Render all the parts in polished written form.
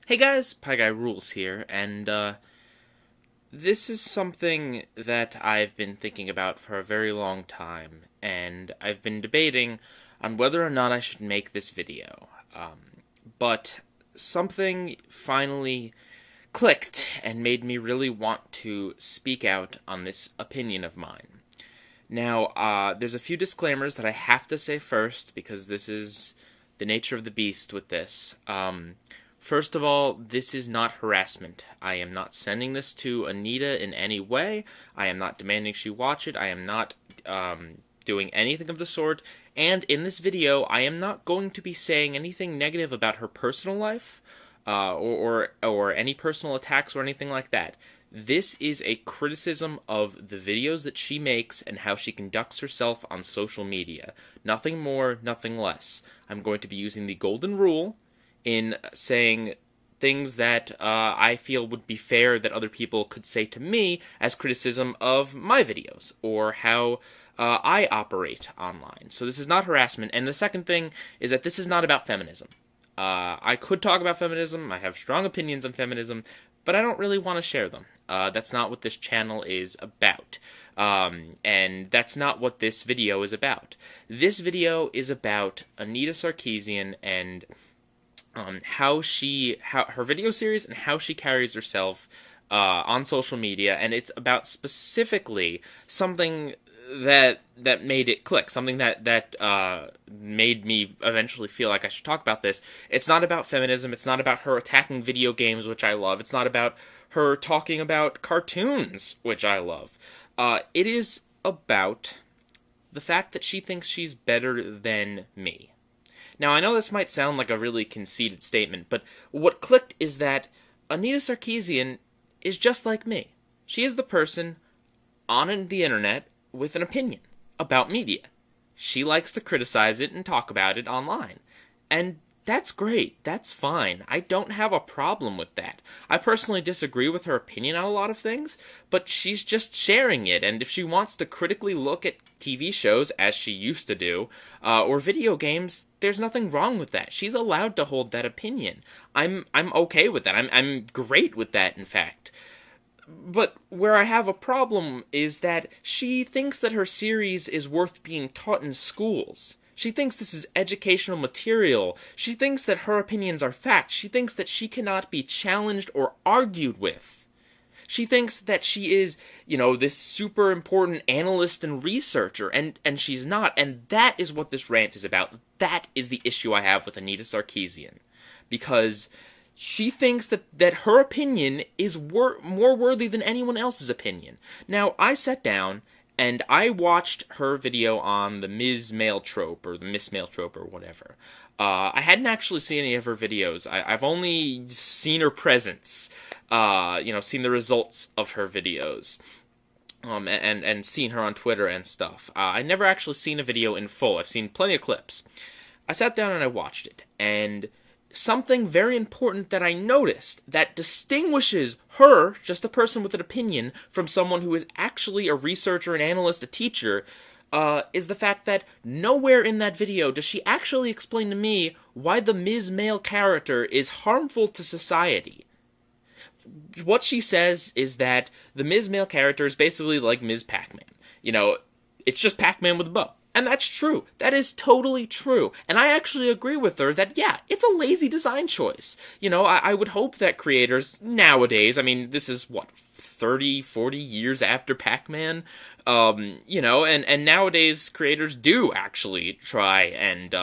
Hey guys, PieGuyRulz here, and this is something that I've been thinking about for a very long time, and I've been debating on whether or not I should make this video. But something finally clicked and made me really want to speak out on this opinion of mine. Now, there's a few disclaimers that I have to say first, because this is the nature of the beast with this. First of all, this is not harassment. I am not sending this to Anita in any way. I am not demanding she watch it. I am not doing anything of the sort. And in this video, I am not going to be saying anything negative about her personal life, or any personal attacks or anything like that. This is a criticism of the videos that she makes and how she conducts herself on social media. Nothing more, nothing less. I'm going to be using the golden rule in saying things that I feel would be fair that other people could say to me as criticism of my videos, or how I operate online. So this is not harassment. And the second thing is that this is not about feminism. I could talk about feminism, I have strong opinions on feminism, but I don't really want to share them. That's not what this channel is about. And that's not what this video is about. This video is about Anita Sarkeesian and how her video series and how she carries herself on social media, and it's about specifically something that made it click, something that made me eventually feel like I should talk about this. It's not about feminism. It's not about her attacking video games, which I love. It's not about her talking about cartoons, which I love. It is about the fact that she thinks she's better than me. Now, I know this might sound like a really conceited statement, but what clicked is that Anita Sarkeesian is just like me. She is the person on the internet with an opinion about media. She likes to criticize it and talk about it online. And that's great. That's fine. I don't have a problem with that. I personally disagree with her opinion on a lot of things, but she's just sharing it, and if she wants to critically look at TV shows, as she used to do, or video games, there's nothing wrong with that. She's allowed to hold that opinion. I'm okay with that. I'm great with that, in fact. But where I have a problem is that she thinks that her series is worth being taught in schools. She thinks this is educational material. She thinks that her opinions are fact. She thinks that she cannot be challenged or argued with. She thinks that she is, this super important analyst and researcher, and she's not. And that is what this rant is about. That is the issue I have with Anita Sarkeesian. Because she thinks that her opinion is more worthy than anyone else's opinion. Now, I sat down and I watched her video on the Ms. Male Trope, or the Miss Male Trope, or whatever. I hadn't actually seen any of her videos. I've only seen her presence, seen the results of her videos, and seen her on Twitter and stuff. I never actually seen a video in full. I've seen plenty of clips. I sat down and I watched it, and something very important that I noticed that distinguishes her, just a person with an opinion, from someone who is actually a researcher, an analyst, a teacher, is the fact that nowhere in that video does she actually explain to me why the Ms. Male character is harmful to society. What she says is that the Ms. Male character is basically like Ms. Pac-Man. It's just Pac-Man with a bow. And that's true. That is totally true. And I actually agree with her that, yeah, it's a lazy design choice. I would hope that creators nowadays, this is, 30, 40 years after Pac-Man, and nowadays creators do actually try and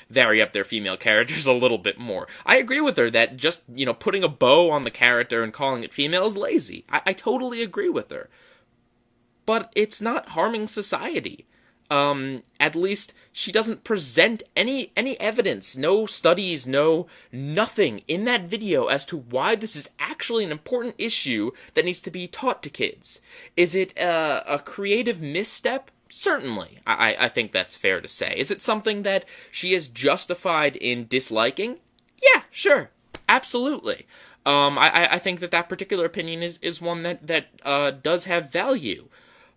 vary up their female characters a little bit more. I agree with her that just, putting a bow on the character and calling it female is lazy. I totally agree with her. But it's not harming society. At least she doesn't present any evidence, no studies, nothing in that video as to why this is actually an important issue that needs to be taught to kids. Is it a creative misstep? Certainly. I think that's fair to say. Is it something that she is justified in disliking? Yeah, sure. Absolutely. I think that particular opinion is one that does have value.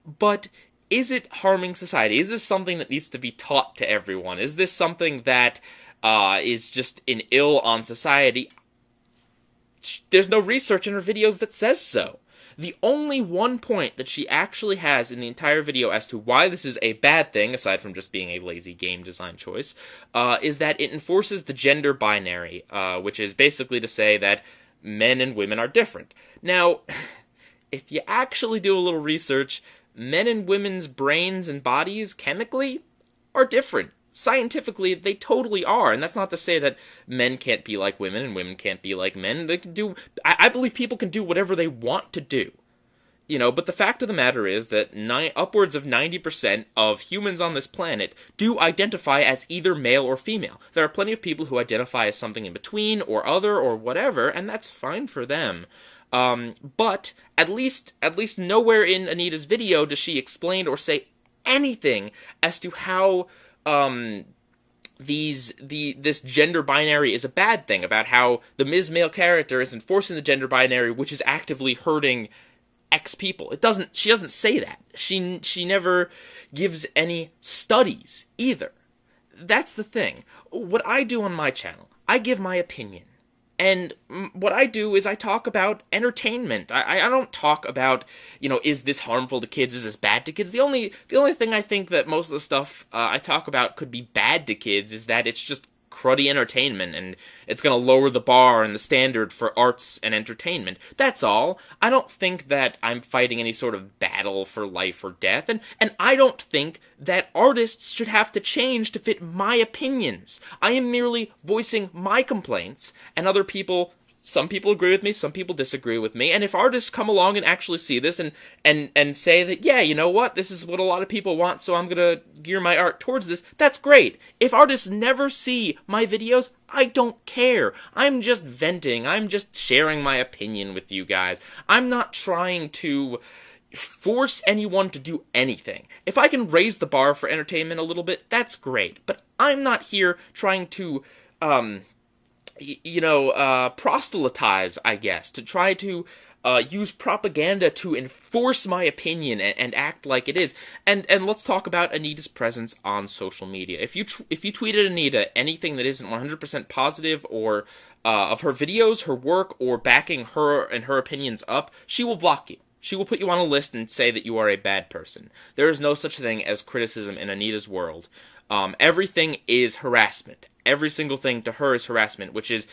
But is it harming society? Is this something that needs to be taught to everyone? Is this something that is just an ill on society? there's no research in her videos that says so. The only one point that she actually has in the entire video as to why this is a bad thing, aside from just being a lazy game design choice, is that it enforces the gender binary, which is basically to say that men and women are different. Now, if you actually do a little research, men and women's brains and bodies, chemically, are different. Scientifically, they totally are, and that's not to say that men can't be like women and women can't be like men. They can do. I believe people can do whatever they want to do, But the fact of the matter is that upwards of 90% of humans on this planet do identify as either male or female. There are plenty of people who identify as something in between or other or whatever, and that's fine for them. But at least nowhere in Anita's video does she explain or say anything as to how this gender binary is a bad thing, about how the Ms. Male character is enforcing the gender binary, which is actively hurting X people. She doesn't say that. She never gives any studies either. That's the thing. What I do on my channel, I give my opinion. And what I do is I talk about entertainment. I don't talk about, is this harmful to kids? Is this bad to kids? The only thing I think that most of the stuff I talk about could be bad to kids is that it's just cruddy entertainment, and it's going to lower the bar and the standard for arts and entertainment. That's all. I don't think that I'm fighting any sort of battle for life or death, and I don't think that artists should have to change to fit my opinions. I am merely voicing my complaints, and other people, some people agree with me, some people disagree with me, and if artists come along and actually see this and say that, yeah, you know what, this is what a lot of people want, so I'm gonna gear my art towards this, that's great. If artists never see my videos, I don't care. I'm just venting, I'm just sharing my opinion with you guys. I'm not trying to force anyone to do anything. If I can raise the bar for entertainment a little bit, that's great, but I'm not here trying to, proselytize, I guess, to try to use propaganda to enforce my opinion and act like it is. And let's talk about Anita's presence on social media. If you tweeted Anita anything that isn't 100% positive or of her videos, her work, or backing her and her opinions up, she will block you. She will put you on a list and say that you are a bad person. There is no such thing as criticism in Anita's world. Everything is harassment. Every single thing to her is harassment, which is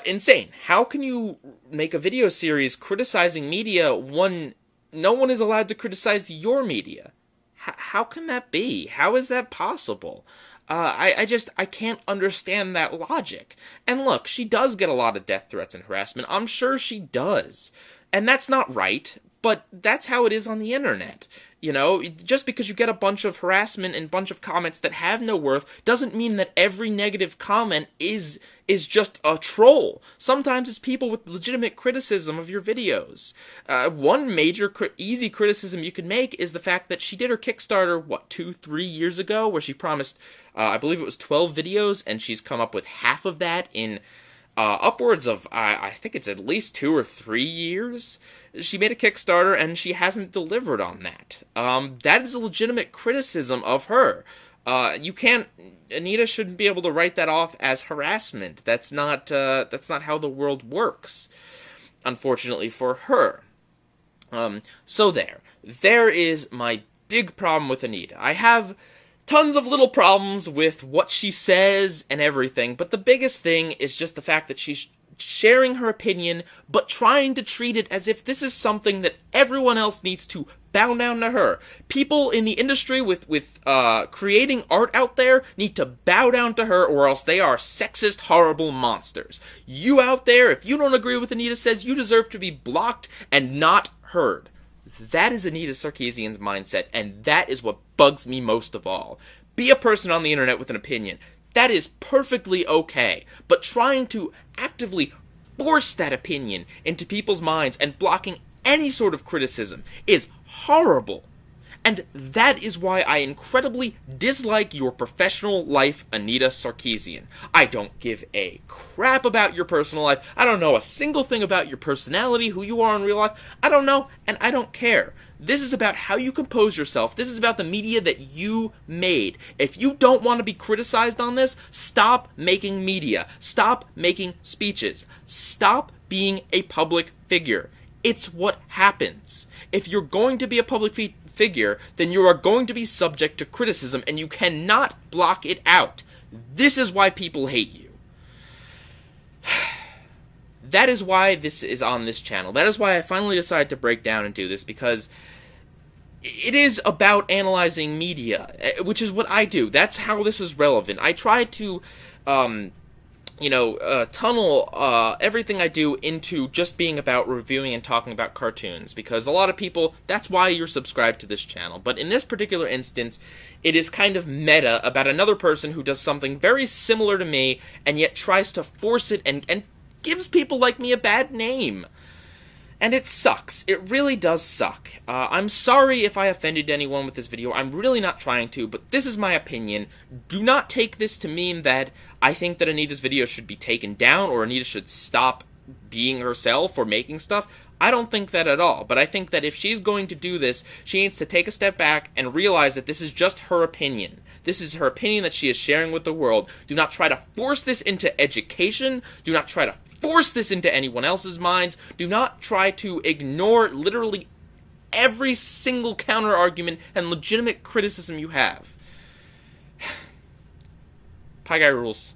insane. How can you make a video series criticizing media when no one is allowed to criticize your media? How can that be? How is that possible? I can't understand that logic. And look, she does get a lot of death threats and harassment. I'm sure she does. And that's not right, but that's how it is on the internet. Just because you get a bunch of harassment and a bunch of comments that have no worth doesn't mean that every negative comment is just a troll. Sometimes it's people with legitimate criticism of your videos. One major easy criticism you can make is the fact that she did her Kickstarter, 2-3 years ago, where she promised, I believe it was 12 videos, and she's come up with half of that in upwards of, I think it's at least 2 or 3 years. She made a Kickstarter, and she hasn't delivered on that. That is a legitimate criticism of her. Anita shouldn't be able to write that off as harassment. That's not how the world works, unfortunately for her. So there is my big problem with Anita. I have tons of little problems with what she says and everything, but the biggest thing is just the fact that she's sharing her opinion, but trying to treat it as if this is something that everyone else needs to bow down to her. People in the industry with creating art out there need to bow down to her, or else they are sexist, horrible monsters. You out there, if you don't agree with Anita says, you deserve to be blocked and not heard. That is Anita Sarkeesian's mindset, and that is what bugs me most of all. Be a person on the internet with an opinion. That is perfectly okay, but trying to actively force that opinion into people's minds and blocking any sort of criticism is horrible. And that is why I incredibly dislike your professional life, Anita Sarkeesian. I don't give a crap about your personal life. I don't know a single thing about your personality, who you are in real life. I don't know, and I don't care. This is about how you compose yourself. This is about the media that you made. If you don't want to be criticized on this, stop making media. Stop making speeches. Stop being a public figure. It's what happens. If you're going to be a public figure, then you are going to be subject to criticism, and you cannot block it out. This is why people hate you. That is why this is on this channel. That is why I finally decided to break down and do this, because it is about analyzing media, which is what I do. That's how this is relevant. I try to, tunnel everything I do into just being about reviewing and talking about cartoons, because a lot of people, that's why you're subscribed to this channel. But in this particular instance, it is kind of meta about another person who does something very similar to me, and yet tries to force it and gives people like me a bad name. And it sucks. It really does suck. I'm sorry if I offended anyone with this video. I'm really not trying to, but this is my opinion. Do not take this to mean that I think that Anita's video should be taken down, or Anita should stop being herself or making stuff. I don't think that at all, but I think that if she's going to do this, she needs to take a step back and realize that this is just her opinion. This is her opinion that she is sharing with the world. Do not try to force this into education. Do not try to force this into anyone else's minds. Do not try to ignore literally every single counter-argument and legitimate criticism you have. PieGuyRulz.